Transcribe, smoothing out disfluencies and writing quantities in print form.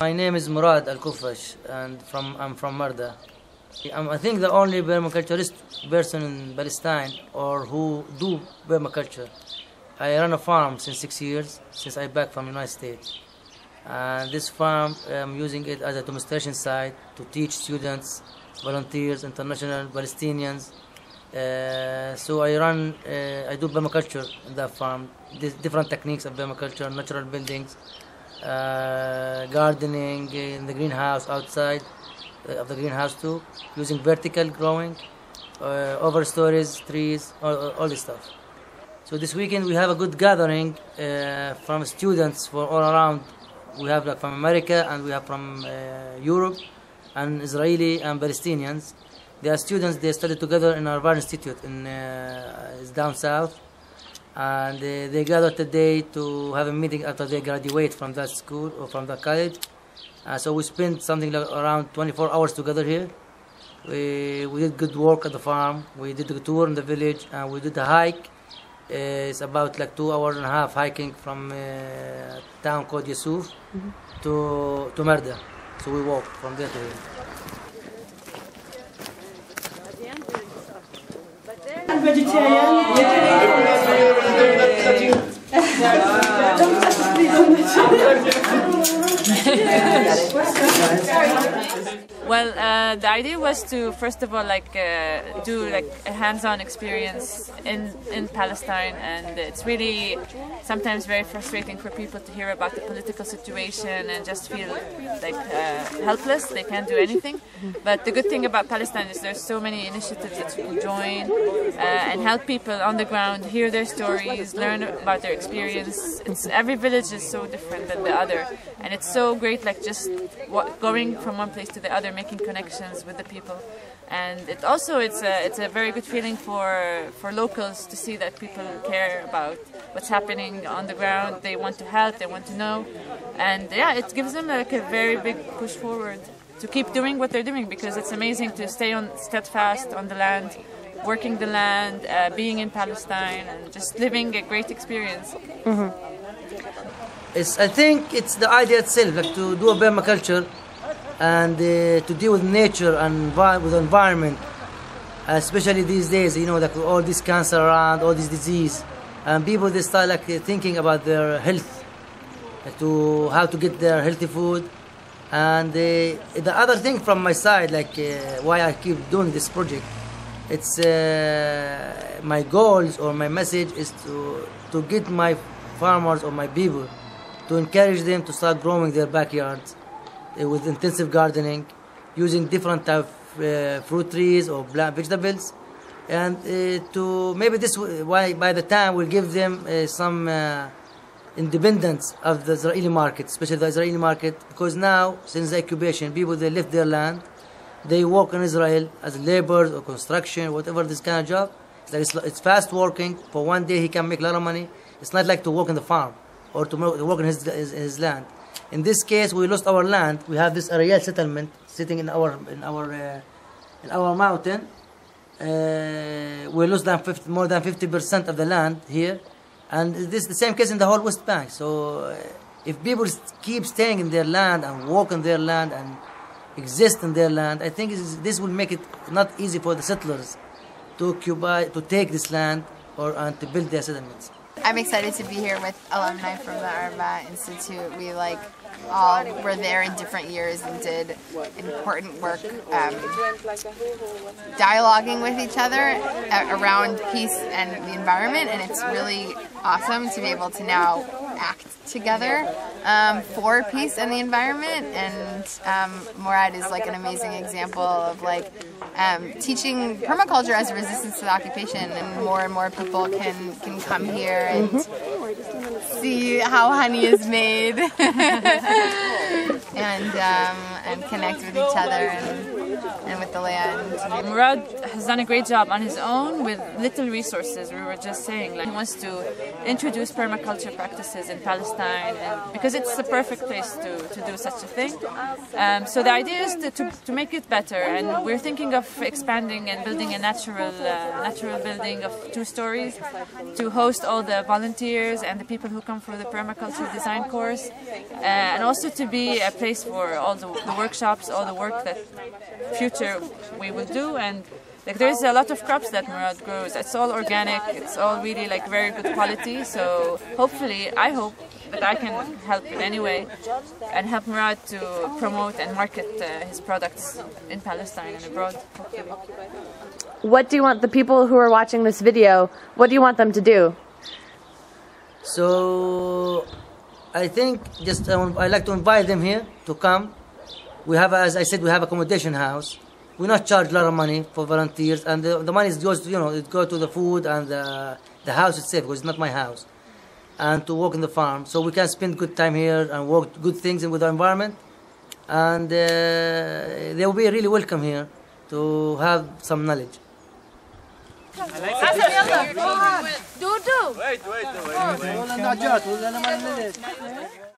My name is Murad Al-Kufash, and I'm from Marda. I'm, I think, the only permaculturist person in Palestine or who do permaculture. I run a farm since 6 years, since I back from United States. And this farm, I'm using it as a demonstration site to teach students, volunteers, international Palestinians. So I do permaculture in that farm, different techniques of permaculture, natural buildings, gardening in the greenhouse outside of the greenhouse too, using vertical growing, overstories, trees, all this stuff. So this weekend we have a good gathering from students from all around. We have like from America and we have from Europe and Israeli and Palestinians. They are students, they study together in our Bar Institute in down south. And they gather today to have a meeting after they graduate from that school or from that college. So we spent something like around 24 hours together here. We did good work at the farm. We did a tour in the village and we did a hike. It's about like 2.5 hours hiking from a town called Yusuf to Marda. So we walked from there to here. Well, the idea was to first of all do like a hands-on experience in Palestine, and it's really sometimes very frustrating for people to hear about the political situation and just feel like helpless. They can't do anything. But the good thing about Palestine is there's so many initiatives that you can join and help people on the ground hear their stories, learn about their experience. Every village is so different than the other, and it's so great, like just going from one place to the other, making connections with the people. And it's a very good feeling for locals to see that people care about what's happening on the ground. They want to help, they want to know, and yeah, it gives them like a very big push forward to keep doing what they're doing, because it's amazing to stay steadfast on the land, working the land, being in Palestine, and just living a great experience. I think it's the idea itself, like to do a permaculture and to deal with nature and with the environment, especially these days, you know, like all this cancer around, all this disease, and people they start like thinking about their health, like to how to get their healthy food. And the other thing from my side, like why I keep doing this project, it's my goals or my message is to get my farmers or my people to encourage them to start growing their backyards with intensive gardening, using different type of fruit trees or plant vegetables, and to maybe this why by the time we'll give them some independence of the Israeli market, especially the Israeli market, because now since the occupation, people they left their land, they work in Israel as laborers or construction, whatever this kind of job. It's fast working. For one day he can make a lot of money. It's not like to work in the farm or to work in his land. In this case, we lost our land. We have this aerial settlement sitting in our mountain. We lost more than 50% of the land here, and this is the same case in the whole West Bank. So, if people keep staying in their land and work in their land and exist in their land, I think this will make it not easy for the settlers to take this land and to build their settlements. I'm excited to be here with alumni from the Marda Institute. We all were there in different years and did important work dialoguing with each other around peace and the environment, and it's really awesome to be able to now act together for peace and the environment. And Murad is like an amazing example of teaching permaculture as a resistance to the occupation, and more people can come here and see how honey is made and connect with each other. And and with the land. Murad has done a great job on his own with little resources. We were just saying, like, he wants to introduce permaculture practices in Palestine, and because it's the perfect place to do such a thing. So the idea is to make it better, and we're thinking of expanding and building a natural building of 2 stories to host all the volunteers and the people who come for the permaculture design course, and also to be a place for all the workshops, all the work that future we will do. And like, there's a lot of crops that Murad grows. It's all organic. It's all really like very good quality. So hopefully, I hope that I can help in any way and help Murad to promote and market his products in Palestine and abroad. What do you want the people who are watching this video, what do you want them to do? So I think just I'd like to invite them here to come. We have, as I said, we have accommodation house. We not charge a lot of money for volunteers, and the money goes to, it goes to the food and the house itself, because it's not my house, and to work in the farm. So we can spend good time here and work good things with the environment, and they will be really welcome here to have some knowledge. Wait.